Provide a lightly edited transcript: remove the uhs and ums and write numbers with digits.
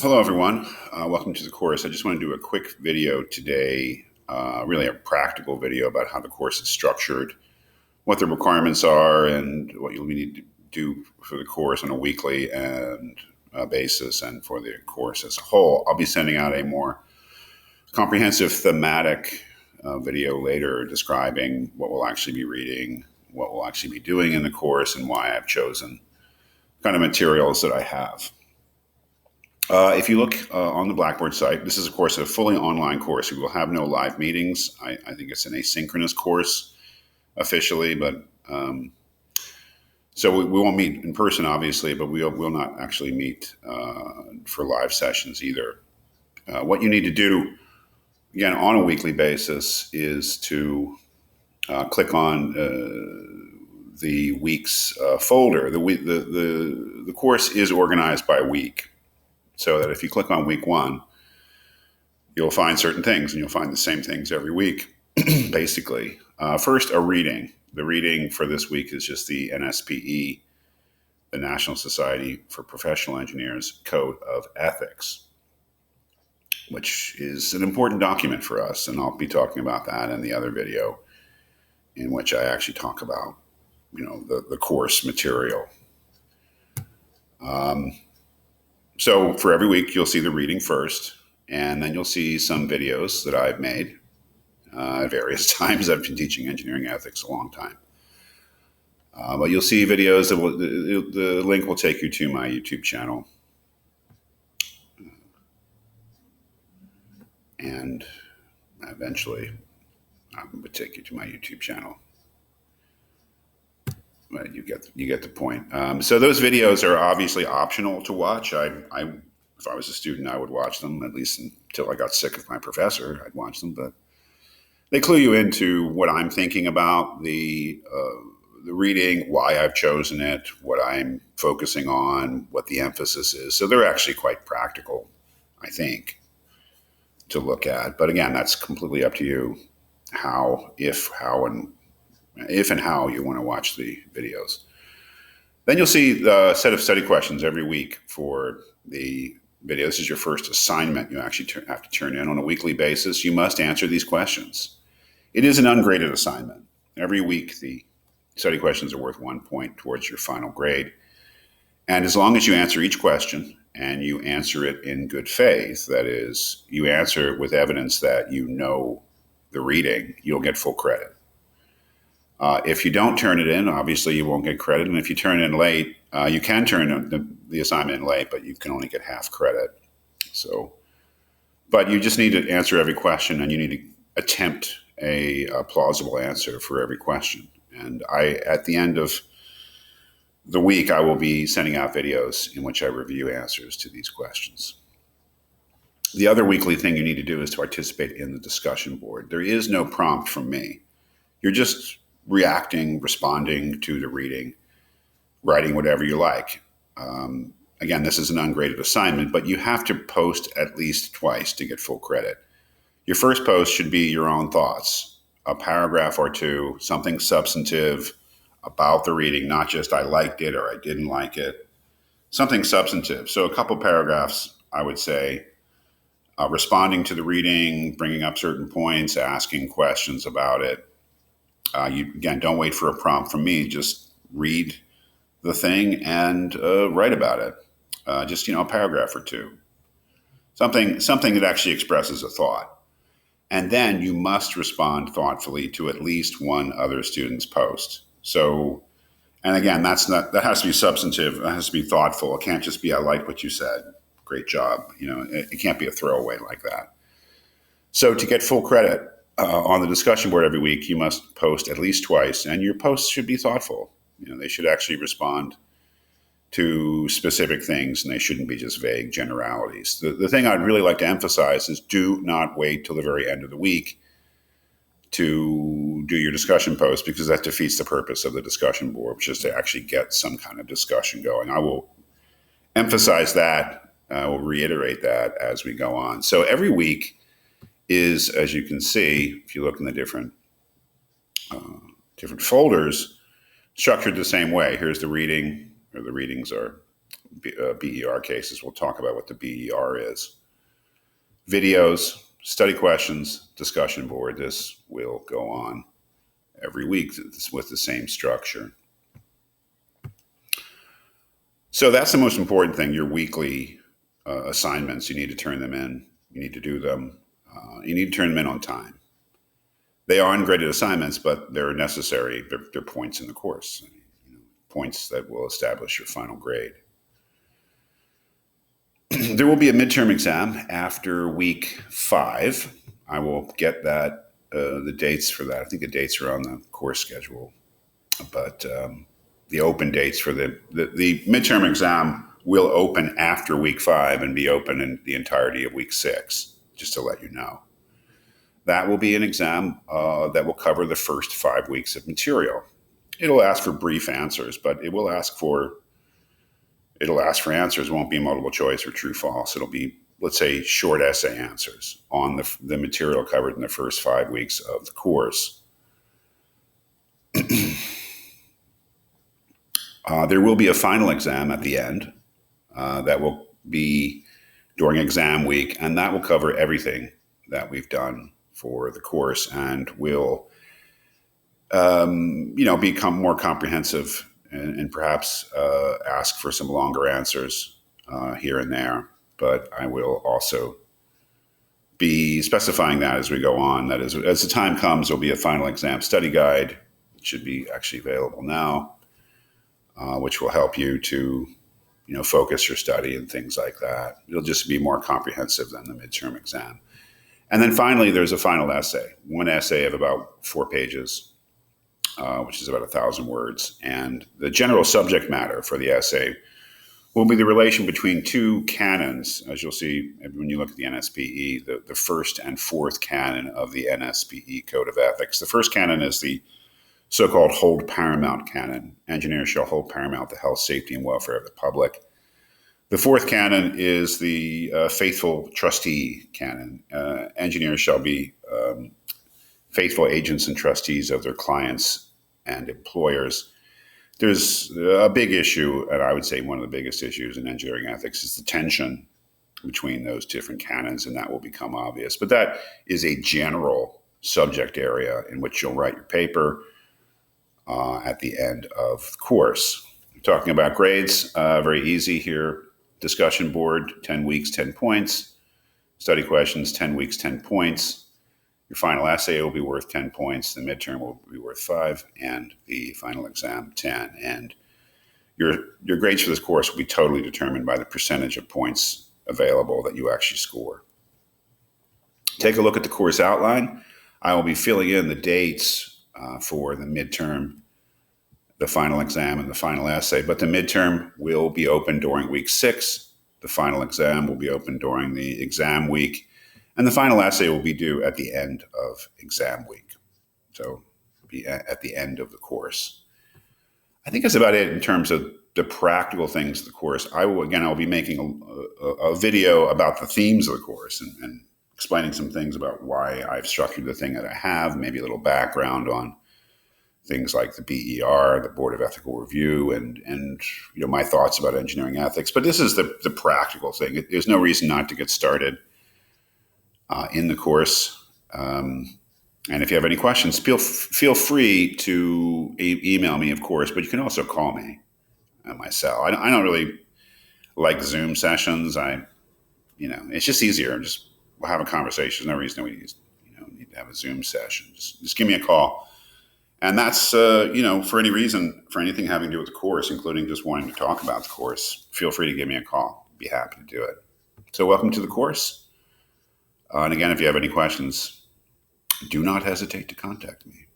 Hello, everyone. Welcome to the course. I just want to do a quick video today, really a practical video about how the course is structured, what the requirements are, and what you'll need to do for the course on a weekly and basis, and for the course as a whole. I'll be sending out a more comprehensive thematic video later describing what we'll actually be reading, what we'll actually be doing in the course, and why I've chosen the kind of materials that I have. If you look on the Blackboard site, this is, of course, a fully online course. We will have no live meetings. I think it's an asynchronous course officially, but so we won't meet in person, obviously, but we'll not actually meet for live sessions either. What you need to do, again, on a weekly basis is to click on the week's folder. The course is organized by week. So that if you click on week 1, you'll find certain things, and you'll find the same things every week, basically. First, a reading. The reading for this week is just the NSPE, the National Society for Professional Engineers Code of Ethics, which is an important document for us, and I'll be talking about that in the other video in which I actually talk about, the course material. So for every week, you'll see the reading first, and then you'll see some videos that I've made at various times. I've been teaching engineering ethics a long time. But you'll see videos that the link will take you to my YouTube channel. And eventually, I'm going to take you to my YouTube channel. But you get the point. So those videos are obviously optional to watch. If I was a student, I would watch them, at least until I got sick of my professor. I'd watch them, but they clue you into what I'm thinking about the reading, why I've chosen it, what I'm focusing on, what the emphasis is. So they're actually quite practical, I think, to look at. But again, that's completely up to you. If and how you want to watch the videos. Then you'll see the set of study questions every week for the video. This is your first assignment you actually have to turn in on a weekly basis. You must answer these questions. It is an ungraded assignment. Every week, the study questions are worth 1 point towards your final grade. And as long as you answer each question and you answer it in good faith, that is, you answer it with evidence that you know the reading, you'll get full credit. If you don't turn it in, obviously you won't get credit. And if you turn it in late, you can turn the assignment in late, but you can only get half credit. But you just need to answer every question, and you need to attempt a plausible answer for every question. And at the end of the week, I will be sending out videos in which I review answers to these questions. The other weekly thing you need to do is to participate in the discussion board. There is no prompt from me. You're just responding to the reading, writing whatever you like. Again, this is an ungraded assignment, but you have to post at least twice to get full credit. Your first post should be your own thoughts, a paragraph or two, something substantive about the reading, not just I liked it or I didn't like it, something substantive. So a couple paragraphs, I would say, responding to the reading, bringing up certain points, asking questions about it. Again, don't wait for a prompt from me. Just read the thing and write about it. Just a paragraph or two. Something that actually expresses a thought. And then you must respond thoughtfully to at least one other student's post. So, and again, that has to be substantive. That has to be thoughtful. It can't just be, I like what you said. Great job. It can't be a throwaway like that. So to get full credit, on the discussion board every week, you must post at least twice, and your posts should be thoughtful. They should actually respond to specific things, and they shouldn't be just vague generalities. The thing I'd really like to emphasize is do not wait till the very end of the week to do your discussion post, because that defeats the purpose of the discussion board, which is to actually get some kind of discussion going. I will emphasize that. I will reiterate that as we go on. So every week is, as you can see, if you look in the different folders, structured the same way. Here's the reading, or the readings are BER cases. We'll talk about what the BER is. Videos, study questions, discussion board. This will go on every week with the same structure. So that's the most important thing, your weekly assignments. You need to turn them in. You need to do them. You need to turn them in on time. They are ungraded assignments, but they're necessary. They're points in the course, points that will establish your final grade. There will be a midterm exam after week 5. I will get that, the dates for that. I think the dates are on the course schedule, but the open dates for the midterm exam will open after week 5 and be open in the entirety of week 6, just to let you know. That will be an exam that will cover the first 5 weeks of material. It'll ask for brief answers, but it will ask for answers. It won't be multiple choice or true false. It'll be, let's say, short essay answers on the material covered in the first 5 weeks of the course. There will be a final exam at the end that will be during exam week, and that will cover everything that we've done for the course and will become more comprehensive and perhaps ask for some longer answers here and there. But I will also be specifying that as we go on. That is, as the time comes, there'll be a final exam study guide. It should be actually available now, which will help you to focus your study and things like that. It'll just be more comprehensive than the midterm exam. And then finally, there's a final essay, one essay of about 4 pages, which is about 1,000 words. And the general subject matter for the essay will be the relation between 2 canons, as you'll see when you look at the NSPE, the first and fourth canon of the NSPE Code of Ethics. The first canon is the so-called hold paramount canon. Engineers shall hold paramount the health, safety, and welfare of the public. The fourth canon is the faithful trustee canon. Engineers shall be faithful agents and trustees of their clients and employers. There's a big issue, and I would say one of the biggest issues in engineering ethics is the tension between those different canons, and that will become obvious. But that is a general subject area in which you'll write your paper at the end of the course. We're talking about grades, very easy here. Discussion board, 10 weeks, 10 points. Study questions, 10 weeks, 10 points. Your final essay will be worth 10 points. The midterm will be worth 5, and the final exam, 10. And your grades for this course will be totally determined by the percentage of points available that you actually score. Take a look at the course outline. I will be filling in the dates for the midterm, the final exam, and the final essay. But the midterm will be open during week 6. The final exam will be open during the exam week. And the final essay will be due at the end of exam week. So be at the end of the course. I think that's about it in terms of the practical things of the course. I'll be making a video about the themes of the course and explaining some things about why I've structured the thing that I have, maybe a little background on things like the BER, the Board of Ethical Review, and my thoughts about engineering ethics. But this is the practical thing. There's no reason not to get started in the course. And if you have any questions, feel free to email me, of course, but you can also call me at my cell. I don't really like Zoom sessions. It's just easier. We'll have a conversation. There's no reason we need to have a Zoom session. Just give me a call. And that's, for any reason, for anything having to do with the course, including just wanting to talk about the course, feel free to give me a call. I'd be happy to do it. So welcome to the course. And again, if you have any questions, do not hesitate to contact me.